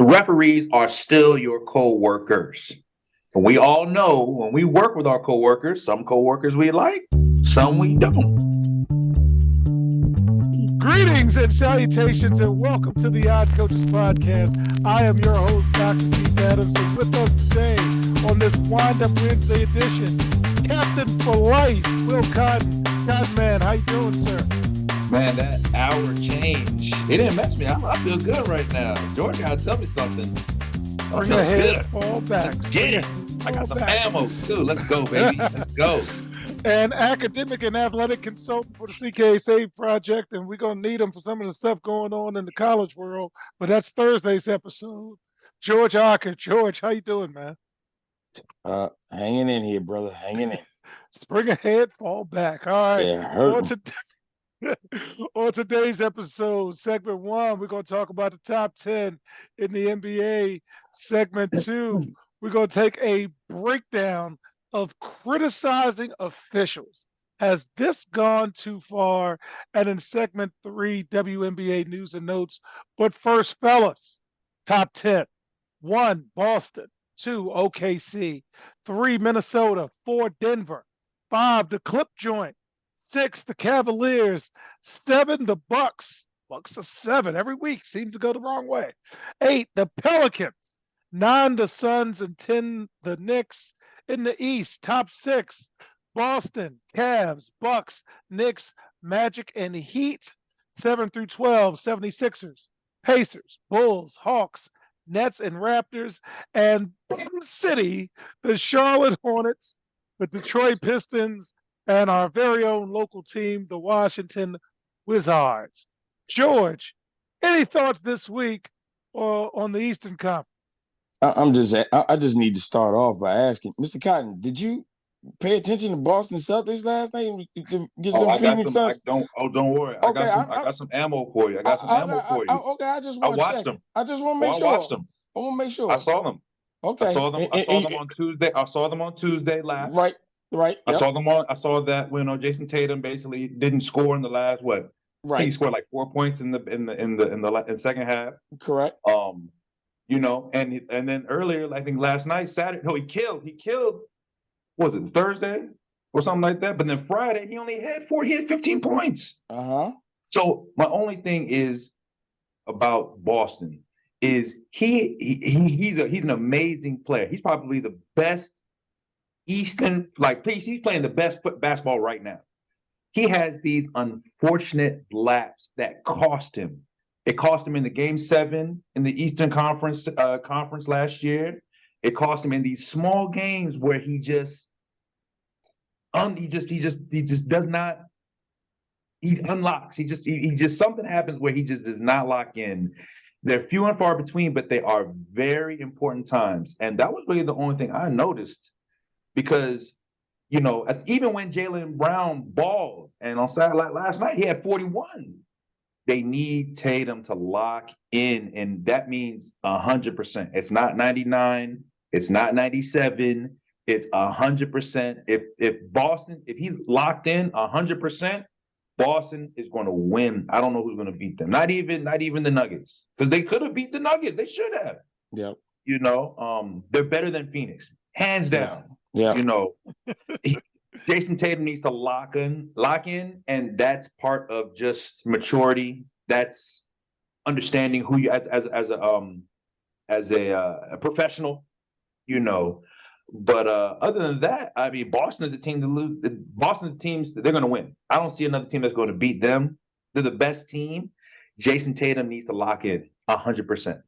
The referees are still your co-workers. And we all know when we work with our co-workers, some co-workers we like, some we don't. Greetings and salutations, and welcome to the Odd Coaches Podcast. I am your host, Dr. Keith Adams, and with us today on this Wind Up Wednesday edition, Captain for Life, Will Cotton. Cotton, man, how you doing, sir? Man, that hour change, it didn't mess me. I feel good right now. George got to tell me something. Bring your head, fall back. Let's get it. I got some ammo, too. Let's go, baby. Let's go. And academic and athletic consultant for the CKSA project, and we're going to need him for some of the stuff going on in the college world, but that's Thursday's episode. George Acker. George, how you doing, man? Hanging in here, brother. Hanging in. Spring ahead, fall back. All right. Yeah, on today's episode, segment 1, we're going to talk about the top 10 in the NBA. Segment 2, we're going to take a breakdown of criticizing officials. Has this gone too far? And in segment 3, WNBA news and notes. But first, fellas, top 10. 1, Boston. 2, OKC. 3, Minnesota. 4, Denver. 5, the Clip Joint. 6, the Cavaliers. 7, the Bucks. Bucks are 7 every week. Seems to go the wrong way. 8, the Pelicans. 9, the Suns. And 10, the Knicks. In the East, top 6, Boston, Cavs, Bucks, Knicks, Magic, and Heat. 7 through 12, 76ers, Pacers, Bulls, Hawks, Nets, and Raptors. And City, the Charlotte Hornets, the Detroit Pistons, and our very own local team, the Washington Wizards. George, any thoughts this week on the Eastern Conference? I just need to start off by asking, Mr. Cotton, did you pay attention to Boston Celtics last night? Get some Phoenix Suns? Don't worry. Okay, I got some ammo for you. Okay, I just want to watched them. I just want to make sure. I watched them. I want to make sure. I saw them. Okay. I saw them on Tuesday. I saw them on Tuesday live. Right. Yep. I saw that when Jason Tatum basically didn't score in the last what? Right. He scored like 4 points in the second half. Correct. And then earlier, I think last night, Saturday, no, he killed, what was it, Thursday or something like that? But then Friday, he had 15 points. Uh-huh. So my only thing is about Boston is he's an amazing player. He's probably the best Eastern, he's playing the best basketball right now. He has these unfortunate laps that cost him. It cost him in the Game 7 in the Eastern Conference last year. It cost him in these small games where he just does not. He unlocks. He just something happens where he just does not lock in. They're few and far between, but they are very important times. And that was really the only thing I noticed, because even when Jaylen Brown balled, and on Saturday last night he had 41. They need Tatum to lock in, and that means 100%. It's not 99. It's not 97. It's 100%. If he's locked in 100%, Boston is going to win. I don't know who's going to beat them. Not even the Nuggets, because they could have beat the Nuggets. They should have. Yep. They're better than Phoenix, hands down. Yeah. Jason Tatum needs to lock in, and that's part of just maturity. That's understanding who you as a professional, But other than that, I mean, Boston is the team to lose. Boston's teams, they're going to win. I don't see another team that's going to beat them. They're the best team. Jason Tatum needs to lock in 100%.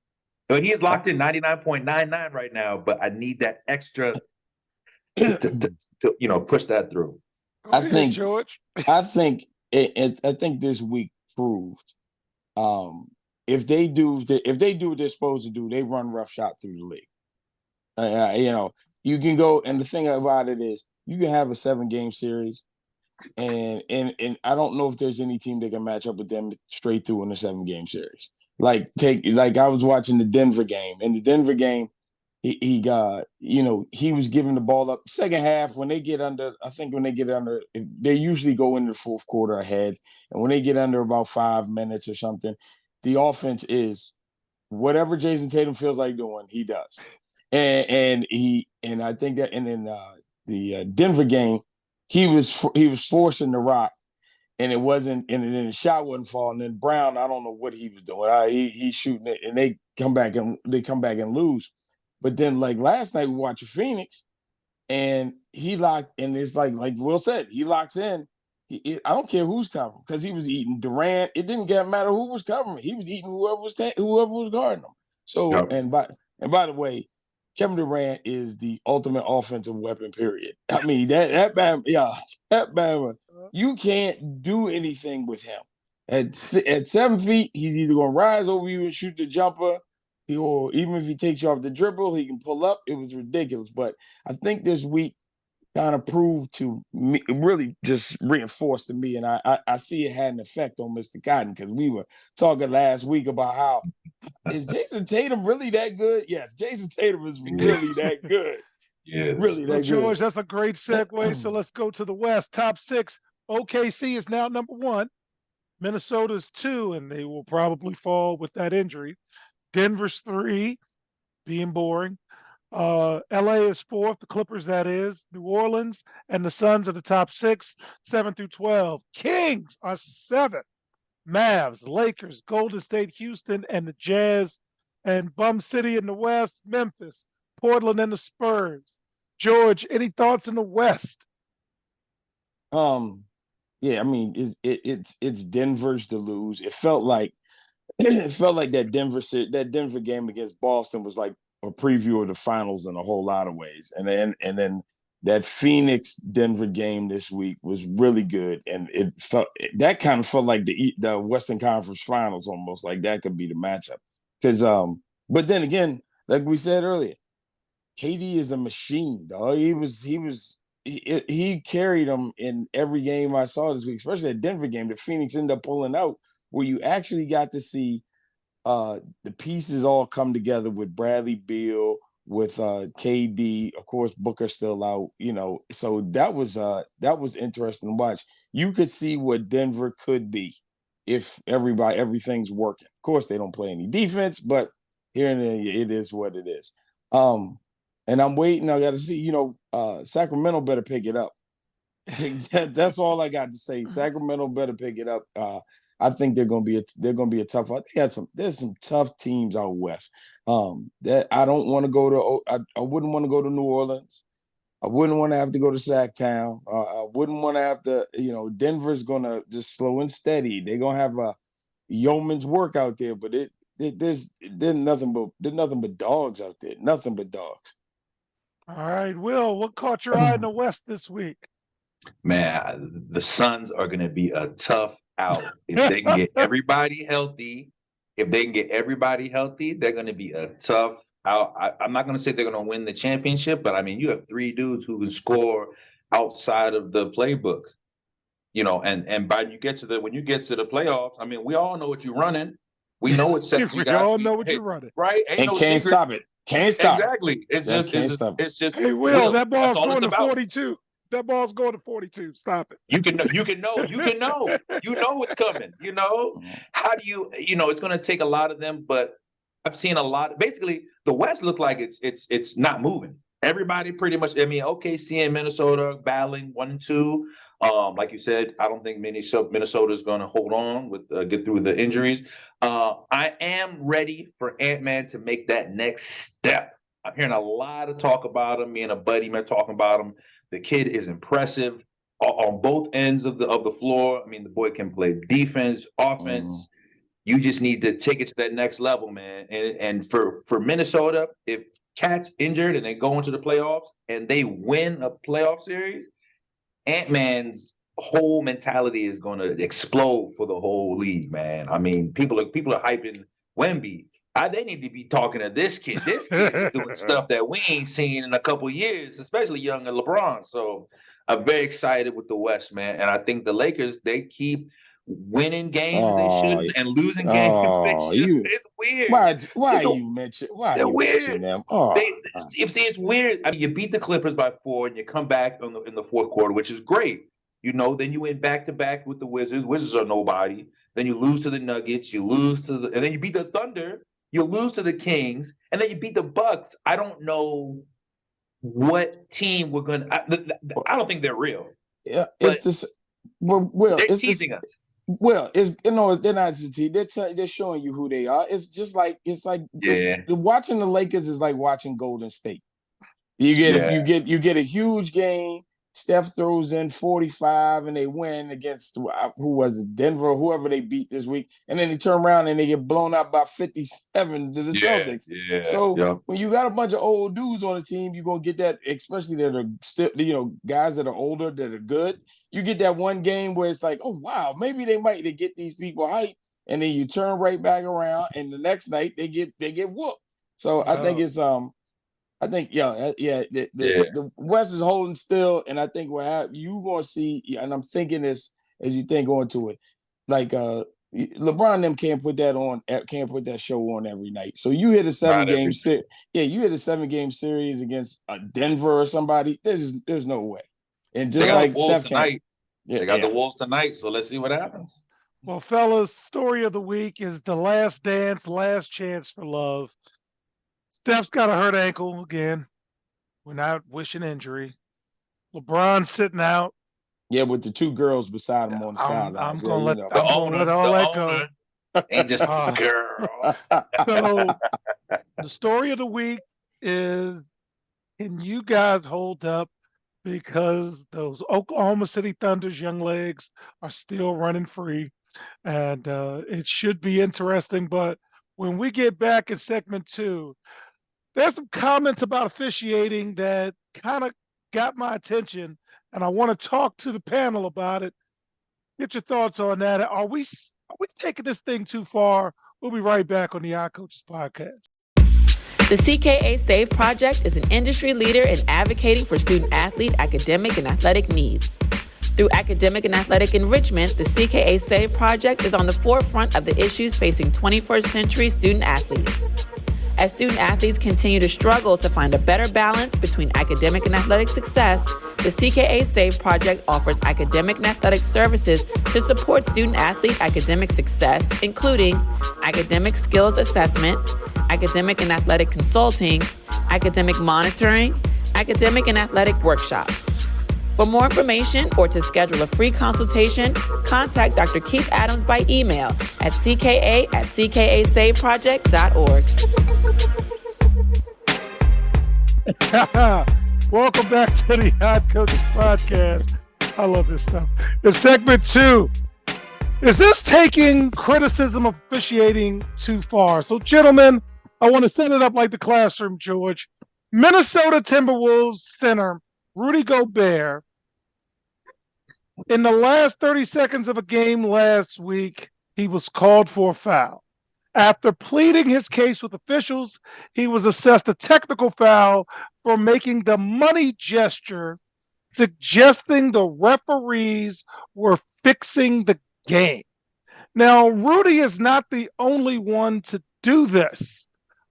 But he is locked in 99.99 right now. But I need that extra to push that through. I think George. I think this week proved if they do what they're supposed to do, they run roughshod through the league. You can go, and the thing about it is you can have a 7-game series, and I don't know if there's any team that can match up with them straight through in a 7-game series. Like I was watching the Denver game. In the Denver game, he was giving the ball up. Second half, when they get under, they usually go into the fourth quarter ahead. And when they get under about 5 minutes or something, the offense is whatever Jason Tatum feels like doing, he does. And I think that, and in the Denver game, he was forcing the rock, and it wasn't, and then the shot wasn't falling. And Brown, I don't know what he was doing. He's shooting it, and they come back and lose. But then, like last night, we watched Phoenix, and he locked, and it's like Will said, he locks in. I don't care who's covering, because he was eating Durant. It didn't matter who was covering. He was eating whoever was guarding him. So, Yep. and by the way, Kevin Durant is the ultimate offensive weapon. Period. I mean that Bama, you can't do anything with him. At 7 feet, he's either going to rise over you and shoot the jumper, or even if he takes you off the dribble, he can pull up. It was ridiculous. But I think this week kind of proved to me, really just reinforced to me, and I see it had an effect on Mr. Cotton, because we were talking last week about how is Jason Tatum really that good? Yes, Jason Tatum is really that good. Yeah, really Well, that George, good. that's a great segue. So let's go to the West. Top 6. OKC is now number 1. Minnesota's 2, and they will probably fall with that injury. Denver's 3, being boring. LA is 4th, the Clippers, that is. New Orleans and the Suns are the top 6, 7 through 12. Kings are 7. Mavs, Lakers, Golden State, Houston, and the Jazz. And Bum City in the West, Memphis, Portland, and the Spurs. George, any thoughts in the West? Yeah, I mean, it's Denver's to lose. It felt like that Denver game against Boston was like a preview of the finals in a whole lot of ways. And then that Phoenix Denver game this week was really good, and that kind of felt like the Western Conference Finals, almost like that could be the matchup. Because but then again, like we said earlier, KD is a machine, dog. He carried them in every game I saw this week, especially that Denver game that Phoenix ended up pulling out, where you actually got to see the pieces all come together with Bradley Beal, with KD, of course Booker still out, so that was interesting to watch. You could see what Denver could be if everything's working. Of course they don't play any defense, but here and there it is what it is. And I'm waiting. I got to see. Sacramento better pick it up. That's all I got to say. Sacramento better pick it up. I think they're going to be a tough. There's some tough teams out west. That I don't want to go to. I wouldn't want to go to New Orleans. I wouldn't want to have to go to Sacktown. I wouldn't want to have to. Denver's going to just slow and steady. They're going to have a yeoman's work out there, but there's nothing but dogs out there. Nothing but dogs. All right, Will, what caught your eye in the West this week? Man, the Suns are going to be a tough out. If they can get everybody healthy, they're going to be a tough out. I'm not going to say they're going to win the championship, but I mean, you have 3 dudes who can score outside of the playbook. And when you get to the playoffs, I mean, we all know what you're running. We know what sets you We guys. all know what you're running, right? Ain't and no can't secret. stop it. Can't stop exactly. it. It's just. Hey, Will, that That's ball's all going it's to about. 42. That ball's going to 42. Stop it. You can know. What's coming. How do you? It's going to take a lot of them, but I've seen a lot. Basically, the West look like it's not moving. Everybody pretty much. I mean, OKC and Minnesota battling 1 and 2. Like you said, I don't think Minnesota is going to hold on with get through the injuries. I am ready for Ant-Man to make that next step. I'm hearing a lot of talk about him. Me and a buddy are talking about him. The kid is impressive on both ends of the floor. I mean, the boy can play defense, offense. You just need to take it to that next level, man. And for Minnesota, if Cat's injured and they go into the playoffs and they win a playoff series, Ant-Man's whole mentality is going to explode for the whole league, man. I mean, people are hyping Wemby. They need to be talking to this kid. This kid is doing stuff that we ain't seen in a couple years, especially younger LeBron. So I'm very excited with the West, man. And I think the Lakers, they keep winning games they shouldn't and losing games they shouldn't. It's weird. Why you mention them? It's weird. I mean, you beat the Clippers by 4 and you come back in the fourth quarter, which is great. Then you went back to back with the Wizards. Wizards are nobody. Then you lose to the Nuggets. You lose and then you beat the Thunder. you lose to the Kings, and then you beat the Bucks. I don't know what team we're gonna. I don't think they're real. Yeah, But it's this. Well, they're it's teasing this. us. Well, it's they're not they're showing you who they are. It's just like Yeah. watching the Lakers is like watching Golden State. Yeah. You get a huge game. Steph throws in 45 and they win against who was it, Denver or whoever they beat this week, and then they turn around and they get blown out by 57 to the Celtics. Yeah. So when you got a bunch of old dudes on the team, you're gonna get that, especially that are still guys that are older that are good. You get that one game where it's like, oh wow, maybe they get these people hyped, and then you turn right back around, and the next night they get whooped. So I think it's I think the West is holding still, and I think what you gonna see, and I'm thinking this as you think going to it, like LeBron and them can't put that show on every night. So you hit a 7-game series, you hit a 7-game series against Denver or somebody. There's no way, and just like Steph tonight, they got the Wolves tonight. So let's see what happens. Well, fellas, story of the week is The Last Dance, Last Chance for Love. Steph's got a hurt ankle again. We're not wishing injury. LeBron's sitting out. Yeah, with the two girls beside him on the sidelines. I'm gonna let all that go. Ain't just a girl. So the story of the week is, can you guys hold up? Because those Oklahoma City Thunder's young legs are still running free, and it should be interesting. But when we get back in segment 2, there's some comments about officiating that kind of got my attention, and I want to talk to the panel about it. Get your thoughts on that. Are we taking this thing too far? We'll be right back on the iCoaches podcast. The CKA SAVE Project is an industry leader in advocating for student-athlete, academic, and athletic needs. Through academic and athletic enrichment, the CKA SAVE Project is on the forefront of the issues facing 21st century student-athletes. As student-athletes continue to struggle to find a better balance between academic and athletic success, the CKA SAVE Project offers academic and athletic services to support student-athlete academic success, including academic skills assessment, academic and athletic consulting, academic monitoring, academic and athletic workshops. For more information or to schedule a free consultation, contact Dr. Keith Adams by email at cka@ckasaveproject.org. Welcome back to the Hot Coaches podcast. I love this stuff. In segment 2, is this taking criticism of officiating too far? So, gentlemen, I want to set it up like the classroom, George. Minnesota Timberwolves center Rudy Gobert, in the last 30 seconds of a game last week, he was called for a foul. After pleading his case with officials, he was assessed a technical foul for making the money gesture, suggesting the referees were fixing the game. Now, Rudy is not the only one to do this.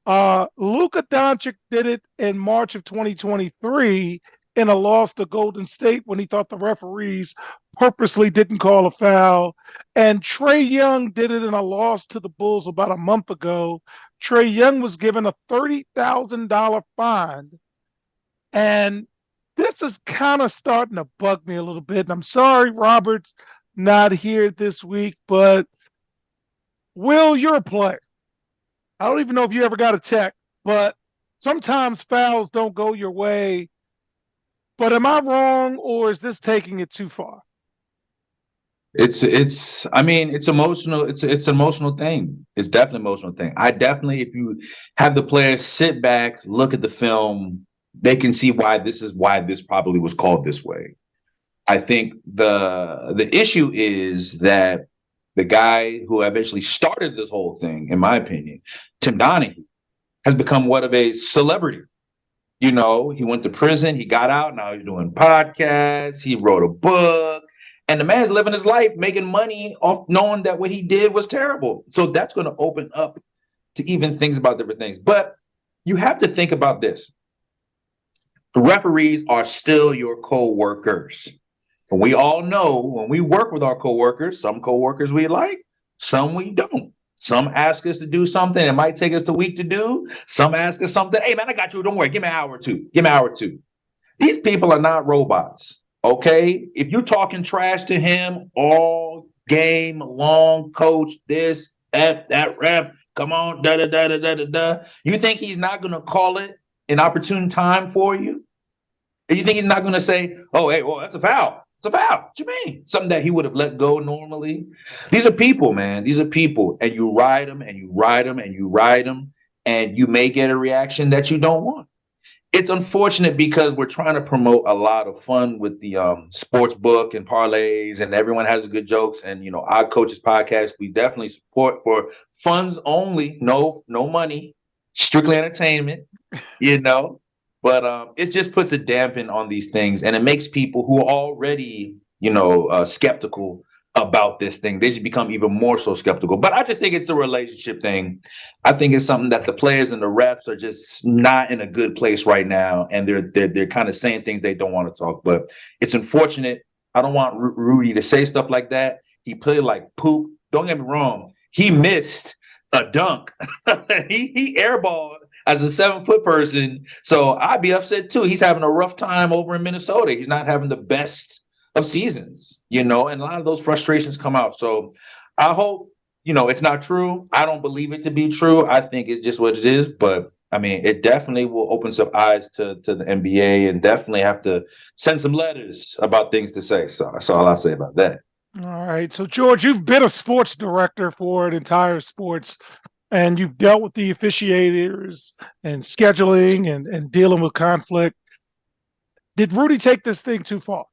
Luka Doncic did it in March of 2023 in a loss to Golden State when he thought the referees purposely didn't call a foul. And Trae Young did it in a loss to the Bulls about a month ago. Trae Young was given a $30,000 fine. And this is kind of starting to bug me a little bit. And I'm sorry Robert's not here this week, but Will, you're a player. I don't even know if you ever got a tech, but sometimes fouls don't go your way. But am I wrong, or is this taking it too far? It's emotional. It's an emotional thing. It's definitely an emotional thing. If you have the players sit back, look at the film, they can see why this probably was called this way. I think the issue is that the guy who eventually started this whole thing, in my opinion, Tim Donahue, has become what of a celebrity. You know, he went to prison, he got out, now he's doing podcasts, he wrote a book, and the man's living his life making money off knowing that what he did was terrible. So that's going to open up to even things about different things. But you have to think about this. The referees are still your co-workers. And we all know when we work with our co-workers, some co-workers we like, some we don't. Some ask us to do something. It might take us a week to do. Some ask us something. Hey, man, I got you. Don't worry. Give me an hour or two. Give me an hour or two. These people are not robots. Okay. If you're talking trash to him all game long, coach, this, that ref, come on, da da da da da da da. You think he's not going to call it an opportune time for you? And you think he's not going to say, oh, hey, well, that's a foul. It's a foul. What you mean? Something that he would have let go normally. These are people, man. These are people. And you ride them and you ride them and you ride them. And you may get a reaction that you don't want. It's unfortunate because we're trying to promote a lot of fun with the sports book and parlays, and everyone has good jokes. And our coaches podcast, we definitely support for funds only, no money, strictly entertainment. But it just puts a dampen on these things, and it makes people who are already skeptical about this thing, they should become even more so skeptical. But I just think it's a relationship thing. I think it's something that the players and the refs are just not in a good place right now, and they're kind of saying things they don't want to talk. But it's unfortunate. I don't want Rudy to say stuff like that. He played like poop. Don't get me wrong. He missed a dunk. he airballed as a 7-foot person. So I'd be upset too. He's having a rough time over in Minnesota. He's not having the best of seasons, and a lot of those frustrations come out. So I hope, it's not true. I don't believe it to be true. I think it's just what it is. But I mean, it definitely will open some eyes to the NBA, and definitely have to send some letters about things to say. So that's all I say about that. All right. So, George, you've been a sports director for an entire sports, and you've dealt with the officiators and scheduling and dealing with conflict. Did Rudy take this thing too far?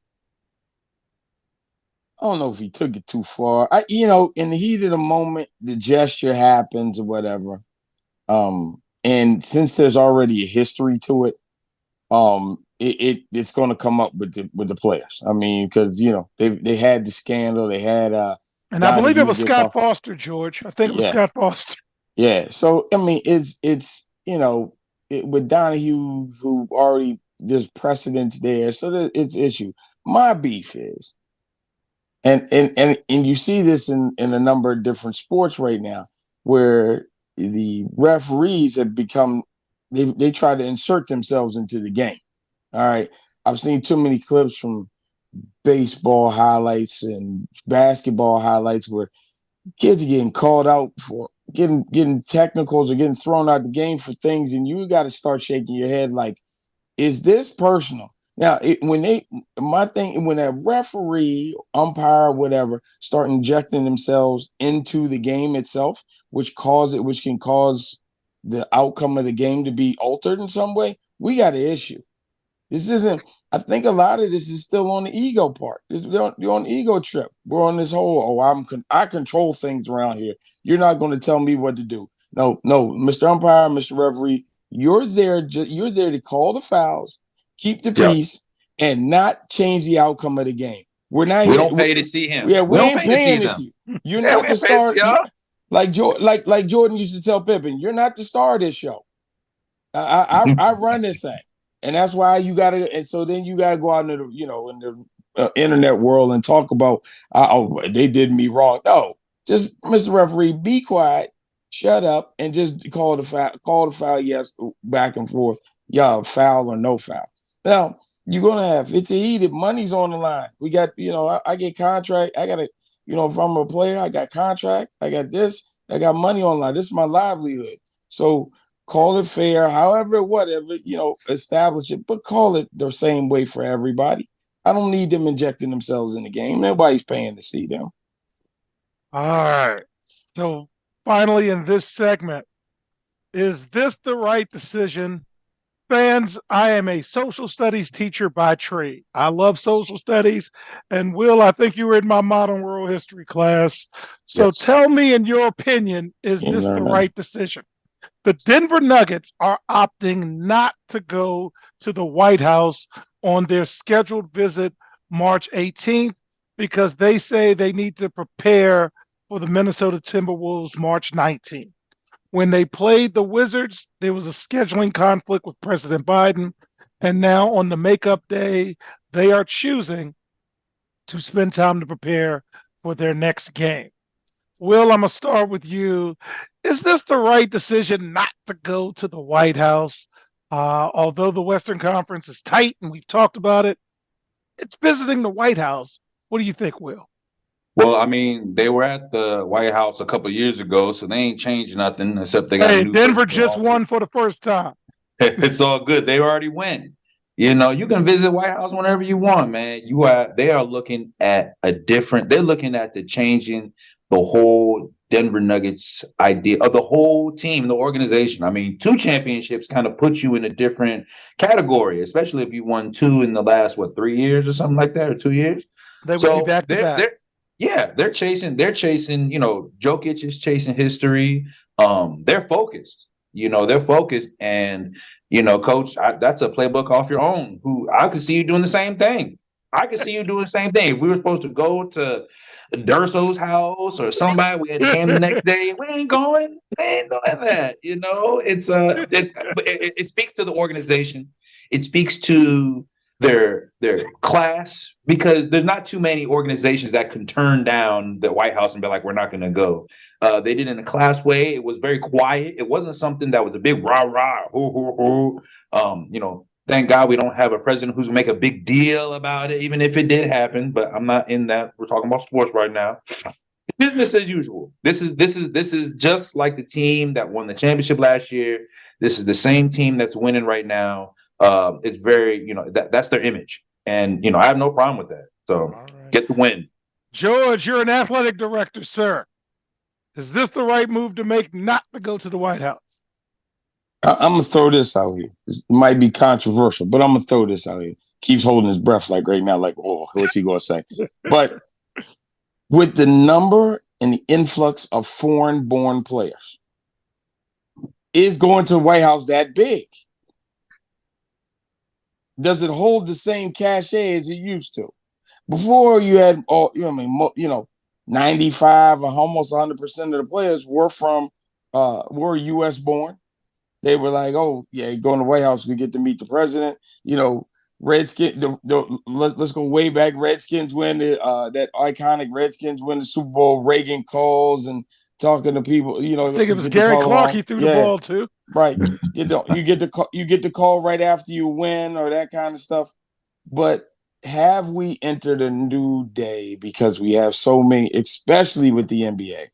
I don't know if he took it too far. In the heat of the moment, the gesture happens or whatever. And since there's already a history to it, it's going to come up with the players. I mean, because they had the scandal, they had and I believe it was Scott Foster, George. I think it was Scott Foster. Yeah. So I mean, it's with Donahue, who already there's precedence there, so it's issue. My beef is. And you see this in a number of different sports right now, where the referees have become they try to insert themselves into the game. All right, I've seen too many clips from baseball highlights and basketball highlights where kids are getting called out for getting technicals or getting thrown out of the game for things, and you got to start shaking your head like, is this personal? Now, when a referee, umpire, whatever, start injecting themselves into the game itself, which can cause the outcome of the game to be altered in some way, we got an issue. This isn't. I think a lot of this is still on the ego part. You're on the ego trip. We're on this whole, I control things around here. You're not going to tell me what to do. No, Mr. Umpire, Mr. Referee, you're there to call the fouls, keep the peace, and not change the outcome of the game. We don't pay to see him. Yeah, we ain't paying to see him. You're not the star. Like Jordan used to tell Pippen, you're not the star of this show. I run this thing, and that's why you gotta. And so then you gotta go out into the internet world and talk about they did me wrong. No, just Mr. Referee, be quiet, shut up, and just call the foul. Call the foul. Yes, back and forth. Yeah, foul or no foul. Now, you're going to have, it's a heated, money's on the line. We got, I get contract. I got to, if I'm a player, I got contract. I got this. I got money on the line. This is my livelihood. So call it fair, however, whatever, establish it, but call it the same way for everybody. I don't need them injecting themselves in the game. Nobody's paying to see them. All right. So finally, in this segment, is this the right decision? Fans, I am a social studies teacher by trade. I love social studies. And Will, I think you were in my modern world history class. So Tell me, in your opinion, is this the right decision? The Denver Nuggets are opting not to go to the White House on their scheduled visit March 18th because they say they need to prepare for the Minnesota Timberwolves March 19th. When they played the Wizards, there was a scheduling conflict with President Biden. And now on the makeup day, they are choosing to spend time to prepare for their next game. Will, I'm going to start with you. Is this the right decision not to go to the White House? Although the Western Conference is tight and we've talked about it, it's visiting the White House. What do you think, Will? Well, I mean, they were at the White House a couple of years ago, so they ain't changed nothing except they got a new Denver person just in won for the first time. It's all good. They already went. You know, you can visit White House whenever you want, man. They are looking at they're looking at the changing the whole Denver Nuggets idea of the whole team, the organization. I mean, 2 championships kind of put you in a different category, especially if you won 2 in the last, 3 years or something like that, or 2 years. They would be back to back. They're chasing, Jokic is chasing history. They're focused. They're focused, and coach, that's a playbook off your own. Who I could see you doing the same thing. If we were supposed to go to Durso's house or somebody, we had a game the next day. We ain't going. We ain't doing that. It speaks to the organization. It speaks to their class, because there's not too many organizations that can turn down the White House and be like, we're not going to go. They did it in a class way. It was very quiet. It wasn't something that was a big rah rah hoo hoo hoo. Thank God we don't have a president who's make a big deal about it, even if it did happen. But I'm not in that. We're talking about sports right now. Business as usual. This is just like the team that won the championship last year. This is the same team that's winning right now. It's very, that's their image. And, I have no problem with that. So right. Get the win. George, you're an athletic director, sir. Is this the right move to make not to go to the White House? I'm going to throw this out here. It might be controversial, but I'm going to throw this out here. Keeps holding his breath like right now, like, oh, what's he going to say? But with the number and the influx of foreign-born players, is going to the White House that big? Does it hold the same cachet as it used to? Before you had 95 or almost 100% of the players were U.S. born. They were like, oh yeah, going to the White House, we get to meet the president. Redskins. Let's go way back. Redskins win that iconic Redskins win the Super Bowl. Reagan calls and talking to people. I think it was Gary Clark. He threw the ball too. Right. You get the call right after you win or that kind of stuff. But have we entered a new day because we have so many, especially with the NBA?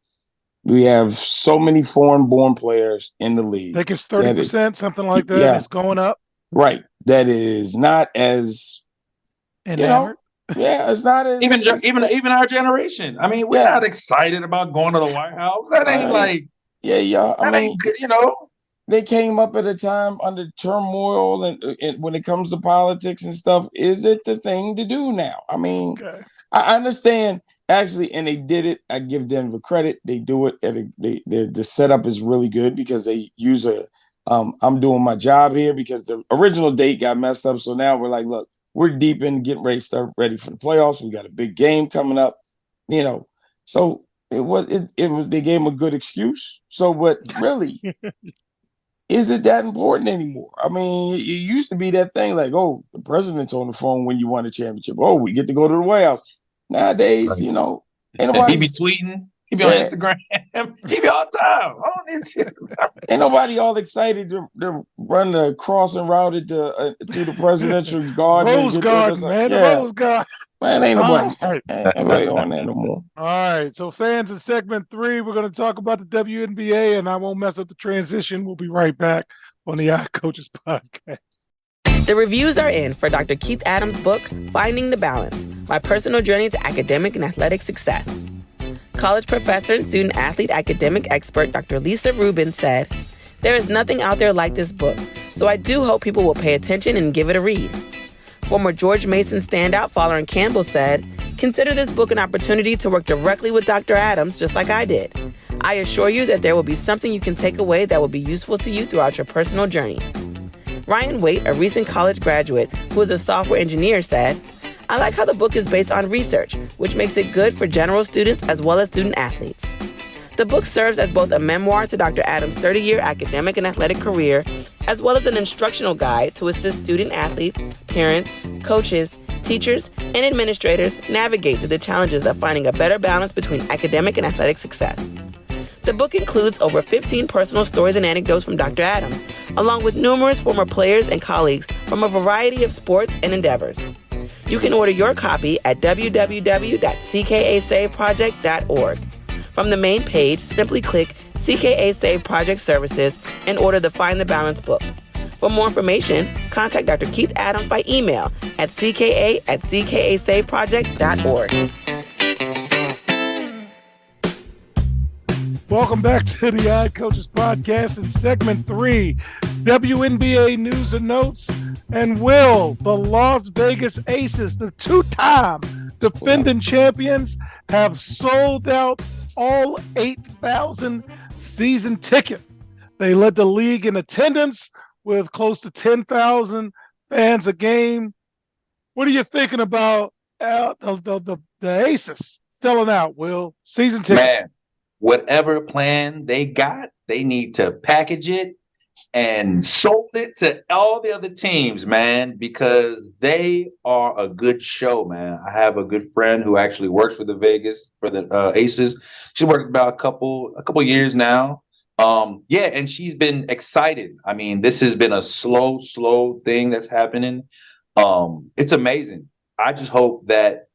We have so many foreign-born players in the league. I think it's 30%, something like that. Yeah. It's going up. Right. That is not as enamored. It's not as even our generation. I mean, we're not excited about going to the White House. That ain't like they came up at a time under turmoil and when it comes to politics and stuff. Is it the thing to do now? I mean, I understand. Actually, and they did it. I give Denver credit. They do it. The setup is really good because they use I'm doing my job here because the original date got messed up. So now we're like, look, we're deep in getting ready for the playoffs. We got a big game coming up, So it was they gave them a good excuse. So, but really, is it that important anymore? I mean, it used to be that thing like, oh, the president's on the phone when you won a championship. Oh, we get to go to the White House. Nowadays, right. Ain't nobody. He be tweeting. He be on Instagram. He be all the time. Ain't nobody all excited to run the crossing route through the presidential garden. Rose garden, man. The Rose garden. Man, ain't nobody on that no more. All right. So fans, in segment 3, we're going to talk about the WNBA, and I won't mess up the transition. We'll be right back on the iCoaches podcast. The reviews are in for Dr. Keith Adams' book, Finding the Balance, My Personal Journey to Academic and Athletic Success. College professor and student-athlete academic expert Dr. Lisa Rubin said, "There is nothing out there like this book, so I do hope people will pay attention and give it a read." Former George Mason standout Fowler and Campbell said, "Consider this book an opportunity to work directly with Dr. Adams, just like I did. I assure you that there will be something you can take away that will be useful to you throughout your personal journey." Ryan Waite, a recent college graduate who is a software engineer, said, "I like how the book is based on research, which makes it good for general students as well as student athletes." The book serves as both a memoir to Dr. Adams' 30-year academic and athletic career, as well as an instructional guide to assist student athletes, parents, coaches, teachers, and administrators navigate through the challenges of finding a better balance between academic and athletic success. The book includes over 15 personal stories and anecdotes from Dr. Adams, along with numerous former players and colleagues from a variety of sports and endeavors. You can order your copy at www.ckasaveproject.org. From the main page, simply click CKA Save Project Services and order the Find the Balance book. For more information, contact Dr. Keith Adams by email at cka@ckasaveproject.org. Welcome back to the Odd Coaches Podcast in segment 3, WNBA news and notes. And will the Las Vegas Aces, the two-time defending champions, have sold out all 8,000 season tickets? They led the league in attendance with close to 10,000 fans a game. What are you thinking about the Aces selling out, Will? Season tickets. Man, whatever plan they got, they need to package it and sold it to all the other teams, man, because they are a good show, man. I have a good friend who actually works for the Aces. She worked about a couple years now. Yeah, and she's been excited. I mean, this has been a slow thing that's happening. It's amazing. I just hope that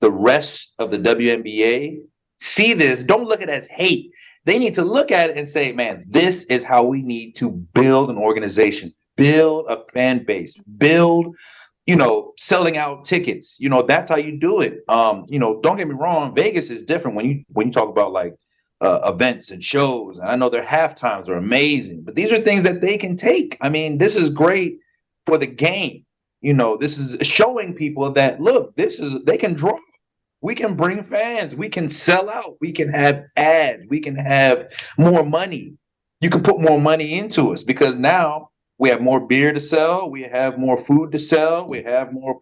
the rest of the WNBA see this. Don't look at it as hate. They need to look at it and say, man, this is how we need to build an organization, build a fan base, build, selling out tickets. That's how you do it. Don't get me wrong. Vegas is different when you talk about like events and shows. And I know their halftimes are amazing, but these are things that they can take. I mean, this is great for the game. This is showing people that, look, they can draw. We can bring fans. We can sell out. We can have ads. We can have more money. You can put more money into us because now we have more beer to sell. We have more food to sell. We have more,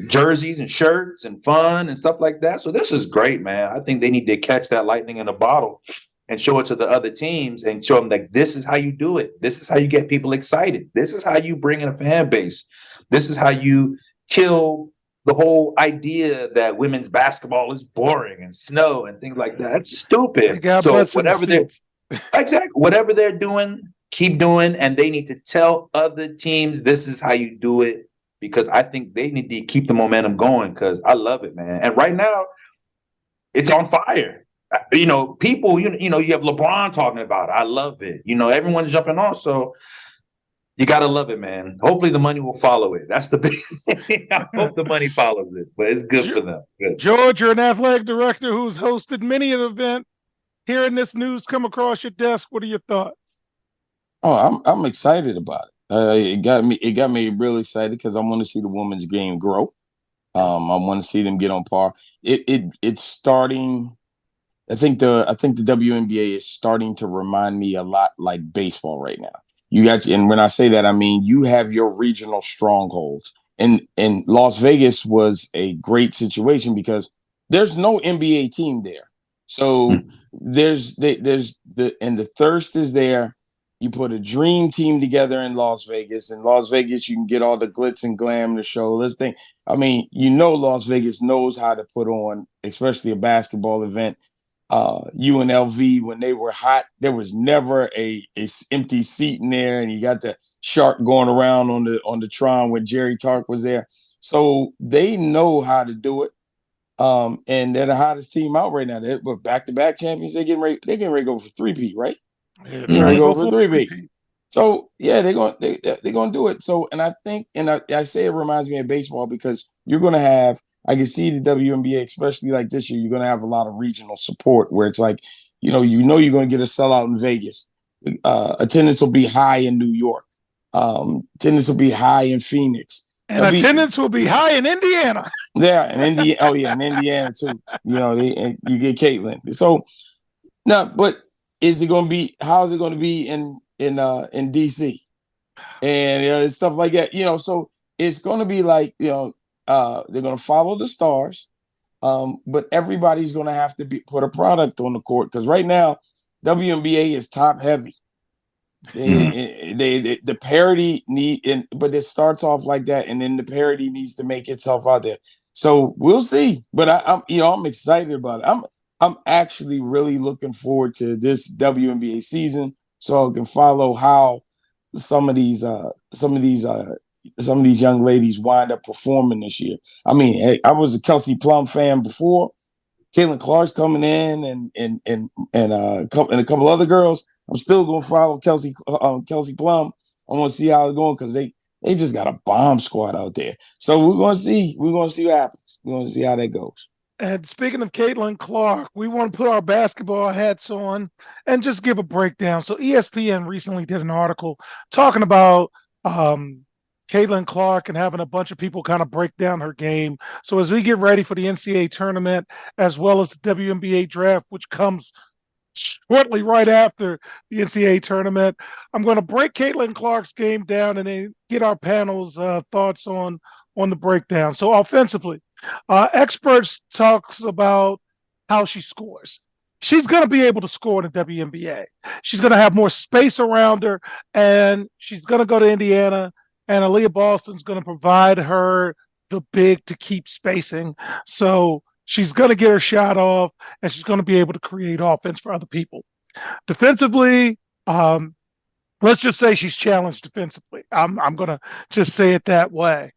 jerseys and shirts and fun and stuff like that. So this is great, man. I think they need to catch that lightning in a bottle and show it to the other teams and show them that this is how you do it. This is how you get people excited. This is how you bring in a fan base. This is how you kill the whole idea that women's basketball is boring and snow and things like that. That's stupid. So whatever they're doing, keep doing, and they need to tell other teams this is how you do it, because I think they need to keep the momentum going, because I love it, man. And right now, it's on fire. People, you have LeBron talking about it. I love it. Everyone's jumping on. So you got to love it, man. Hopefully the money will follow it. That's the big thing. I hope the money follows it, but it's good for them. Good. George, you're an athletic director who's hosted many an event. Hearing this news come across your desk, what are your thoughts? Oh, I'm excited about it. It got me real excited because I want to see the women's game grow. I want to see them get on par. It's starting. I think the WNBA is starting to remind me a lot like baseball right now. And when I say that, I mean you have your regional strongholds, and Las Vegas was a great situation because there's no NBA team there, so there's the thirst is there. You put a dream team together in Las Vegas. In Las Vegas, you can get all the glitz and glam to show. Las Vegas knows how to put on, especially a basketball event. UNLV, when they were hot, there was never a empty seat in there, and you got the shark going around on the Tron when Jerry Tark was there. So they know how to do it. And they're the hottest team out right now. They're back-to-back champions. They're getting ready to go for 3-peat, right? Yeah, they're going to go for 3-peat. So yeah, they're going to do it. So, and I think, and I say it reminds me of baseball because you're going to have. I can see the WNBA, especially like this year, you're going to have a lot of regional support where it's like, you're going to get a sellout in Vegas. Attendance will be high in New York. Attendance will be high in Phoenix. And attendance will be high in Indiana. Yeah, in Indiana. Oh, yeah, in Indiana, too. You get Caitlin. So, now, but how is it going to be in DC? And stuff like that, so it's going to be like, they're going to follow the stars, but everybody's going to have to put a product on the court because right now WNBA is top heavy. The parody but it starts off like that, and then the parody needs to make itself out there. So we'll see. But I'm excited about it. I'm actually really looking forward to this WNBA season, so I can follow how some of these young ladies wind up performing this year. I mean, hey, I was a Kelsey Plum fan before. Caitlin Clark's coming in, and a couple other girls. I'm still gonna follow Kelsey Plum. I want to see how it's going because they just got a bomb squad out there. So we're gonna see. We're gonna see what happens. We're gonna see how that goes. And speaking of Caitlin Clark, we want to put our basketball hats on and just give a breakdown. So ESPN recently did an article talking about Caitlin Clark and having a bunch of people kind of break down her game. So as we get ready for the NCAA tournament, as well as the WNBA draft, which comes shortly right after the NCAA tournament, I'm going to break Caitlin Clark's game down and then get our panel's thoughts on the breakdown. So offensively, experts talks about how she scores. She's going to be able to score in the WNBA. She's going to have more space around her, and she's going to go to Indiana, and Aaliyah Boston's going to provide her the big to keep spacing. So she's going to get her shot off, and she's going to be able to create offense for other people. Defensively, let's just say she's challenged defensively. I'm going to just say it that way.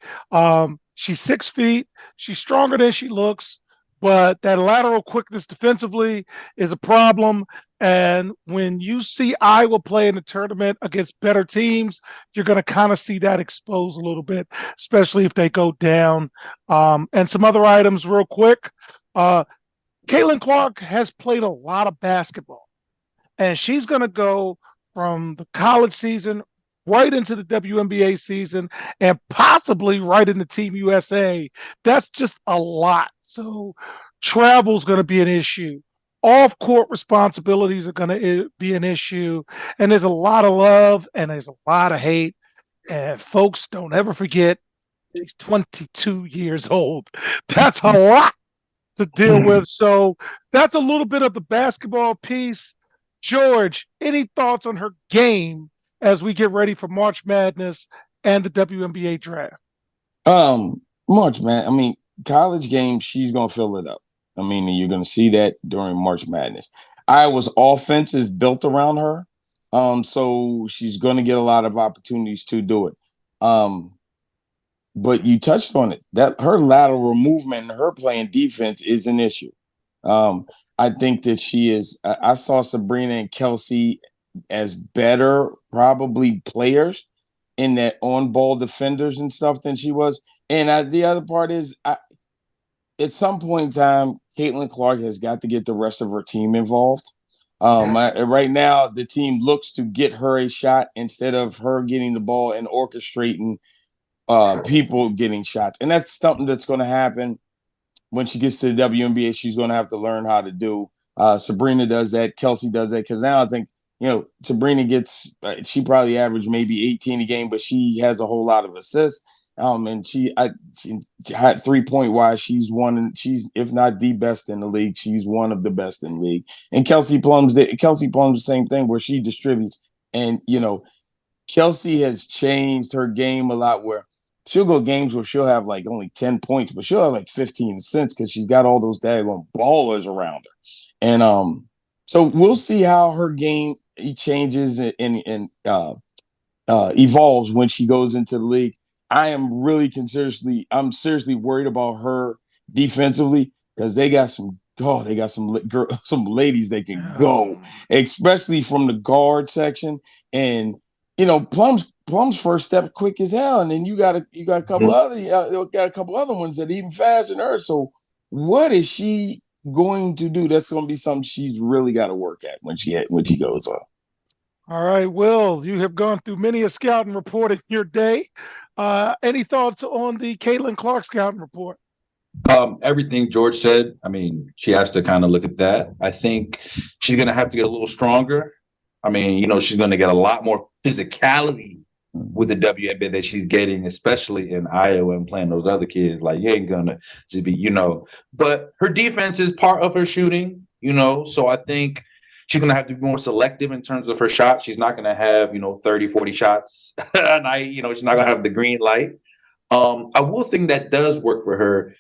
She's 6 feet. She's stronger than she looks, but that lateral quickness defensively is a problem. And when you see Iowa play in the tournament against better teams, you're going to kind of see that exposed a little bit, especially if they go down. And some other items real quick. Caitlin Clark has played a lot of basketball, and she's going to go from the college season right into the WNBA season and possibly right into Team USA. That's just a lot. So travel is going to be an issue. Off-court responsibilities are going to be an issue. And there's a lot of love and there's a lot of hate. And folks, don't ever forget, she's 22 years old. That's a lot to deal with. So that's a little bit of the basketball piece. George, any thoughts on her game as we get ready for March Madness and the WNBA draft? March, man. I mean, college games, she's gonna fill it up. I mean, you're gonna see that during March Madness. Iowa's offense is built around her, so she's gonna get a lot of opportunities to do it. But you touched on it, that her lateral movement and her playing defense is an issue. I think that she is. I saw Sabrina and Kelsey as better, probably players in that on-ball defenders and stuff than she was. And the other part is, at some point in time, Caitlin Clark has got to get the rest of her team involved. Right now, the team looks to get her a shot instead of her getting the ball and orchestrating people getting shots. And that's something that's going to happen when she gets to the WNBA. She's going to have to learn how to do. Sabrina does that. Kelsey does that. Because now I think, Sabrina gets, she probably averaged maybe 18 a game, but she has a whole lot of assists. And she had 3-point wise, she's if not the best in the league, she's one of the best in the league. And Kelsey Plum's the same thing where she distributes. And, Kelsey has changed her game a lot where she'll go games where she'll have like only 10 points, but she'll have like 15 assists because she's got all those daggone ballers around her. And so we'll see how her game changes and evolves when she goes into the league. I'm seriously worried about her defensively because they got some ladies they can go, especially from the guard section. And Plum's first step quick as hell, and then you got a couple other ones that are even faster than her. So what is she going to do? That's going to be something she's really got to work at when she goes on. All right, Will, you have gone through many a scouting report in your day. Any thoughts on the Caitlin Clark scouting report? Everything George said. I mean, she has to kind of look at that. I think she's going to have to get a little stronger. I mean, she's going to get a lot more physicality with the WNBA that she's getting, especially in Iowa and playing those other kids. Like, you ain't going to just be, but her defense is part of her shooting, so I think she's going to have to be more selective in terms of her shots. She's not going to have, 30, 40 shots a night. She's not going to have the green light. I will think that does work for her.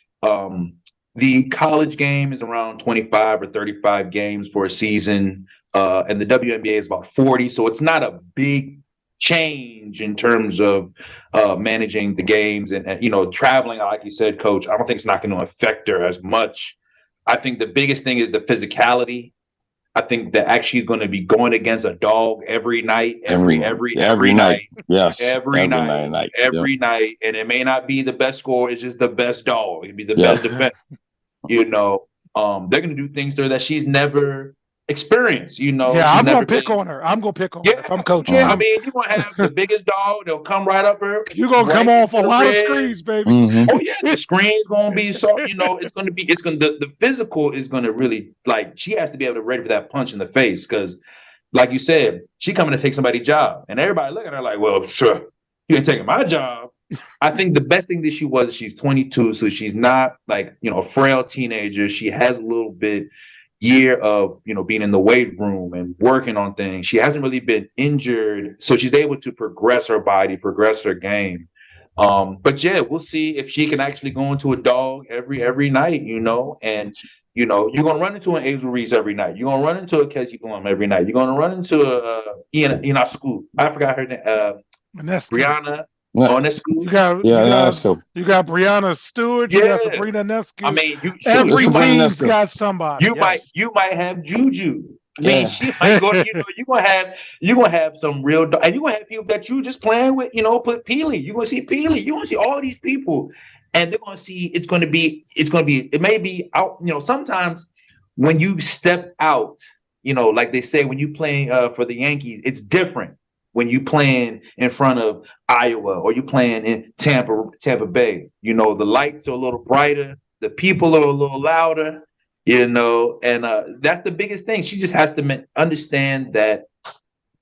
The college game is around 25 or 35 games for a season, and the WNBA is about 40. So it's not a big change in terms of managing the games and traveling. Like you said, Coach, I don't think it's not going to affect her as much. I think the biggest thing is the physicality. I think that actually is going to be going against a dog every night, every night. Yes. Every night. And it may not be the best score. It's just the best dog. It'd be the best defense. They're going to do things to her that she's never experienced. Yeah, I'm going to pick on her. I'm going to pick on her if I'm coaching. Yeah, I mean, you're going to have the biggest dog. They'll come right up her. You're going to come off a lot of screens, baby. Mm-hmm. Oh, yeah, the screen's going to be so, the physical is going to really, she has to be able to ready for that punch in the face because, like you said, she coming to take somebody's job. And everybody looking at her like, well, sure, you ain't taking my job. I think the best thing that she's 22, so she's not a frail teenager. She has a little bit year of being in the weight room and working on things. She hasn't really been injured, so she's able to progress her body, progress her game. But yeah, we'll see if she can actually go into a dog every night, and you're gonna run into an Angel Reese every night. You're gonna run into a Casey Blum every night. You're gonna run into a School. I forgot her name. Brianna. You got Brianna Stewart. You got Sabrina Nescu. I mean, every team's got somebody. You might have Juju. I mean, she might go. You're gonna have some real, and you're gonna have people that you just playing with. Put Peely. You're gonna see Peely. You're gonna see all these people, and they're gonna see. It may be out. Sometimes when you step out, like they say, when you playing for the Yankees, it's different. When you playing in front of Iowa or you playing in Tampa Bay, the lights are a little brighter, the people are a little louder, and that's the biggest thing. She just has to understand that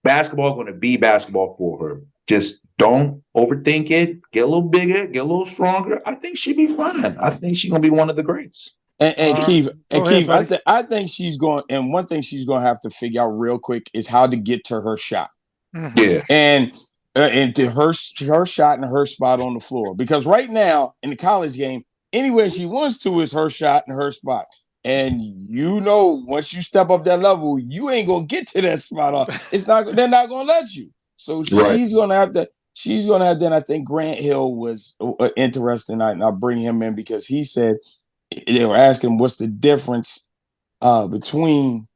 basketball is going to be basketball for her. Just don't overthink it. Get a little bigger, get a little stronger. I think she'll be fine. I think she's going to be one of the greats. And Keith, I think she's going. And one thing she's going to have to figure out real quick is how to get to her shot. Mm-hmm. Yeah, and to her shot and her spot on the floor, because right now in the college game, anywhere she wants to is her shot and her spot. And once you step up that level, you ain't gonna get to that spot. They're not gonna let you. So she's gonna have to. She's gonna have. Then I think Grant Hill was interesting. I'll bring him in because he said they were asking him what's the difference between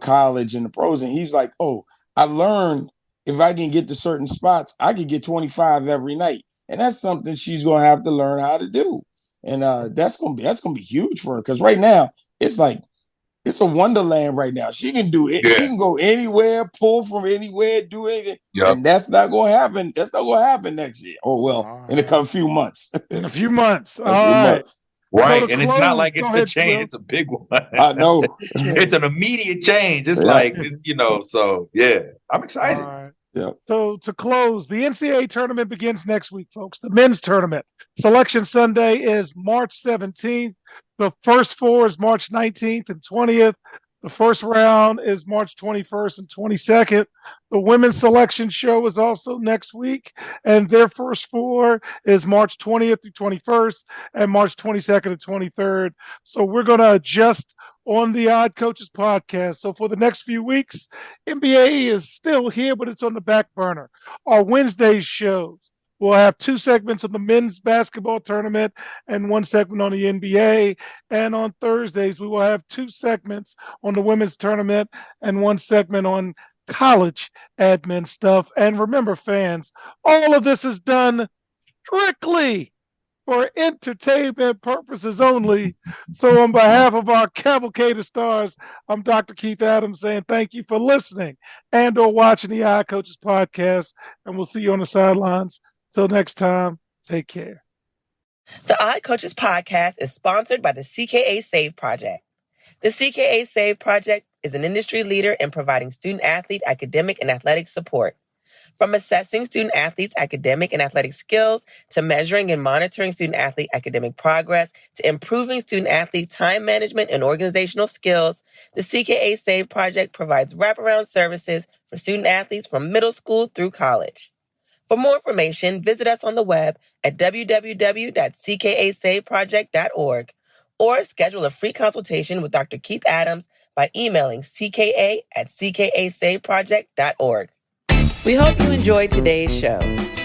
college and the pros, and he's like, oh, I learned. If I can get to certain spots, I can get 25 every night, and that's something she's gonna have to learn how to do. And that's gonna be huge for her because right now it's a wonderland. Right now she can do it. Yeah. She can go anywhere, pull from anywhere, do anything, and that's not gonna happen. That's not gonna happen next year. Oh well, in a few months. In a few months. Right, and it's not like it's a change; it's a big one. I know it's an immediate change. It's so yeah, I'm excited. All right. Yeah. So to close, the NCAA tournament begins next week, folks. The men's tournament. Selection Sunday is March 17th. The first four is March 19th and 20th. The first round is March 21st and 22nd. The women's selection show is also next week, and their first four is March 20th through 21st and March 22nd and 23rd. So we're going to adjust on the Odd Coaches podcast. So for the next few weeks, NBA is still here, but it's on the back burner. Our Wednesday shows, we'll have 2 segments on the men's basketball tournament and 1 segment on the NBA. And on Thursdays, we will have 2 segments on the women's tournament and 1 segment on college admin stuff. And remember, fans, all of this is done strictly for entertainment purposes only. So on behalf of our cavalcade of stars, I'm Dr. Keith Adams saying thank you for listening and or watching the Odd Coaches podcast, and we'll see you on the sidelines. Till next time, take care. The Odd Coaches podcast is sponsored by the CKA Save Project. The CKA Save Project is an industry leader in providing student-athlete academic and athletic support. From assessing student-athletes' academic and athletic skills, to measuring and monitoring student-athlete academic progress, to improving student-athlete time management and organizational skills, the CKA SAVE Project provides wraparound services for student-athletes from middle school through college. For more information, visit us on the web at www.ckasaveproject.org or schedule a free consultation with Dr. Keith Adams by emailing cka@ckasaveproject.org. We hope you enjoyed today's show.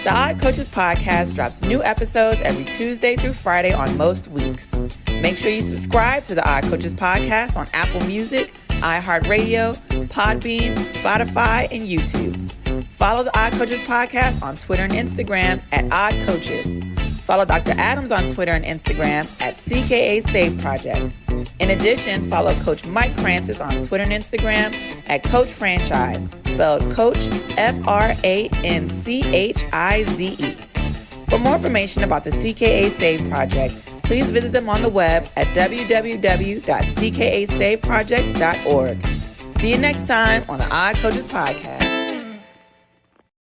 The Odd Coaches podcast drops new episodes every Tuesday through Friday on most weeks. Make sure you subscribe to the Odd Coaches podcast on Apple Music, iHeartRadio, Podbean, Spotify, and YouTube. Follow the Odd Coaches podcast on Twitter and Instagram at Odd Coaches. Follow Dr. Adams on Twitter and Instagram at CKA Save Project. In addition, follow Coach Mike Francis on Twitter and Instagram at Coach Franchise, spelled Coach Franchize. For more information about the CKA Save Project, please visit them on the web at www.ckasaveproject.org. See you next time on the Odd Coaches Podcast.